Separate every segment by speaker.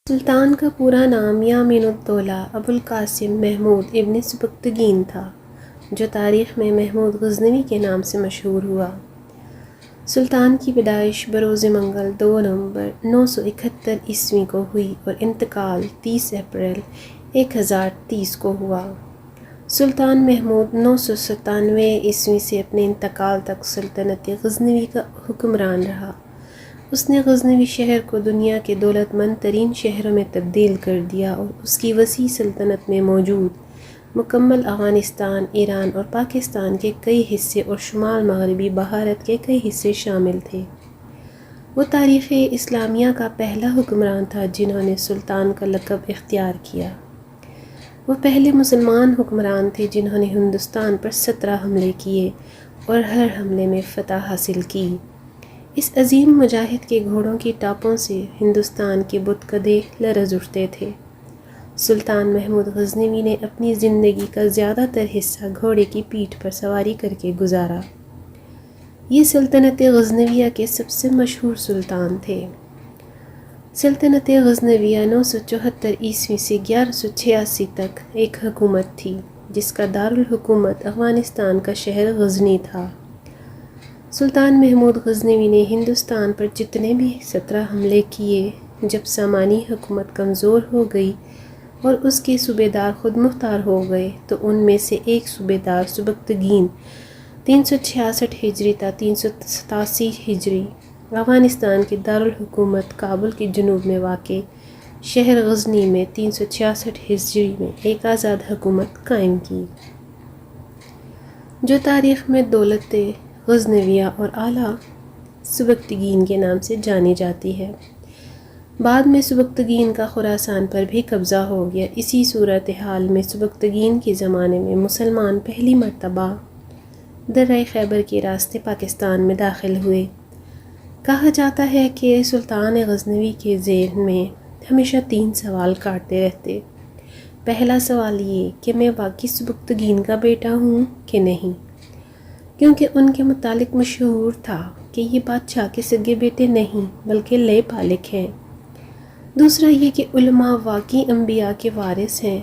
Speaker 1: سلطان کا پورا نام یامین الدولہ ابوالقاسم محمود ابن سبکتگین تھا، جو تاریخ میں محمود غزنوی کے نام سے مشہور ہوا۔ سلطان کی پیدائش بروز منگل 2 نومبر 971 عیسوی کو ہوئی اور انتقال 30 اپریل 1030 کو ہوا۔ سلطان محمود 997 عیسوی سے اپنے انتقال تک سلطنت غزنوی کا حکمران رہا۔ اس نے غزنوی شہر کو دنیا کے دولت مند ترین شہروں میں تبدیل کر دیا اور اس کی وسیع سلطنت میں موجود مکمل افغانستان، ایران اور پاکستان کے کئی حصے اور شمال مغربی بھارت کے کئی حصے شامل تھے۔ وہ تاریخ اسلامیہ کا پہلا حکمران تھا جنہوں نے سلطان کا لقب اختیار کیا۔ وہ پہلے مسلمان حکمران تھے جنہوں نے ہندوستان پر 17 حملے کیے اور ہر حملے میں فتح حاصل کی۔ اس عظیم مجاہد کے گھوڑوں کی ٹاپوں سے ہندوستان کے بت کدے لرز اٹھتے تھے۔ سلطان محمود غزنوی نے اپنی زندگی کا زیادہ تر حصہ گھوڑے کی پیٹھ پر سواری کر کے گزارا۔ یہ سلطنت غزنویہ کے سب سے مشہور سلطان تھے۔ سلطنت غزنویہ 974 عیسوی سے 1186 تک ایک حکومت تھی، جس کا دارالحکومت افغانستان کا شہر غزنی تھا۔ سلطان محمود غزنوی نے ہندوستان پر جتنے بھی 17 حملے کیے، جب سامانی حکومت کمزور ہو گئی اور اس کے صوبے دار خود مختار ہو گئے تو ان میں سے ایک صوبے دار سبکتگین 366 ہجری تا 387 ہجری افغانستان کے دارالحکومت کابل کے جنوب میں واقع شہر غزنی میں 366 ہجری میں ایک آزاد حکومت قائم کی، جو تاریخ میں دولت غزنویہ اور اعلیٰ سبکتگین کے نام سے جانی جاتی ہے۔ بعد میں سبکتگین کا خراسان پر بھی قبضہ ہو گیا۔ اسی صورتحال میں سبکتگین کے زمانے میں مسلمان پہلی مرتبہ درہ خیبر کے راستے پاکستان میں داخل ہوئے۔ کہا جاتا ہے کہ سلطان غزنوی کے ذہن میں ہمیشہ 3 سوال کاٹتے رہتے۔ پہلا سوال یہ کہ میں واقعی سبکتگین کا بیٹا ہوں کہ نہیں، کیونکہ ان کے متعلق مشہور تھا کہ یہ بادشاہ کے سگے بیٹے نہیں بلکہ لے پالک ہیں۔ دوسرا یہ کہ علماء واقعی انبیاء کے وارث ہیں،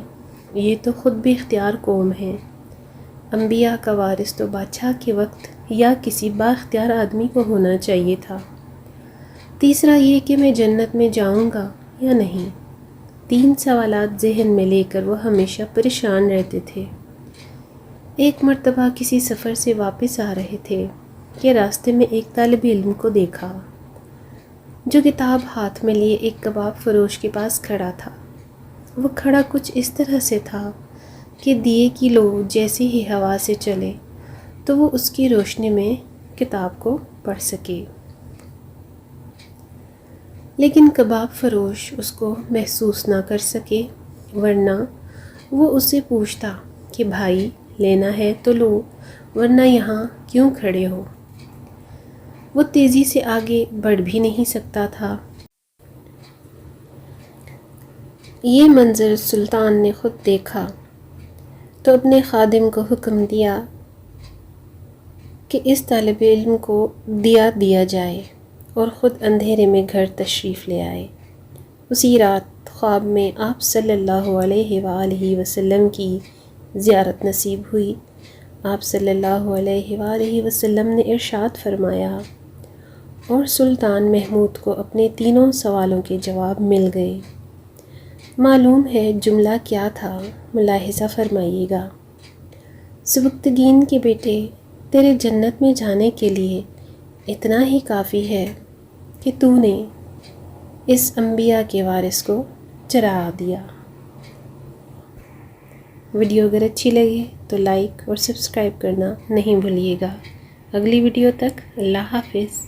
Speaker 1: یہ تو خود بھی اختیار قوم ہے۔ انبیاء کا وارث تو بادشاہ کے وقت یا کسی با اختیار آدمی کو ہونا چاہیے تھا۔ تیسرا یہ کہ میں جنت میں جاؤں گا یا نہیں۔ 3 سوالات ذہن میں لے کر وہ ہمیشہ پریشان رہتے تھے۔ ایک مرتبہ کسی سفر سے واپس آ رہے تھے کہ راستے میں ایک طالب علم کو دیکھا جو کتاب ہاتھ میں لیے ایک کباب فروش کے پاس کھڑا تھا۔ وہ کھڑا کچھ اس طرح سے تھا کہ دیے کی لو جیسے ہی ہوا سے چلے تو وہ اس کی روشنی میں کتاب کو پڑھ سکے، لیکن کباب فروش اس کو محسوس نہ کر سکے، ورنہ وہ اس سے پوچھتا کہ بھائی لینا ہے تو لو، ورنہ یہاں کیوں کھڑے ہو؟ وہ تیزی سے آگے بڑھ بھی نہیں سکتا تھا۔ یہ منظر سلطان نے خود دیکھا تو اپنے خادم کو حکم دیا کہ اس طالب علم کو دیا جائے اور خود اندھیرے میں گھر تشریف لے آئے۔ اسی رات خواب میں آپ صلی اللہ علیہ وآلہ وسلم کی زیارت نصیب ہوئی۔ آپ صلی اللہ علیہ وآلہ وسلم نے ارشاد فرمایا اور سلطان محمود کو اپنے تینوں سوالوں کے جواب مل گئے۔ معلوم ہے جملہ کیا تھا، ملاحظہ فرمائیے گا۔ سبکتگین کے بیٹے، تیرے جنت میں جانے کے لیے اتنا ہی کافی ہے کہ تو نے اس انبیاء کے وارث کو چرا دیا۔ ویڈیو اگر اچھی لگے تو لائک اور سبسکرائب کرنا نہیں بھولیے گا۔ اگلی ویڈیو تک اللہ حافظ۔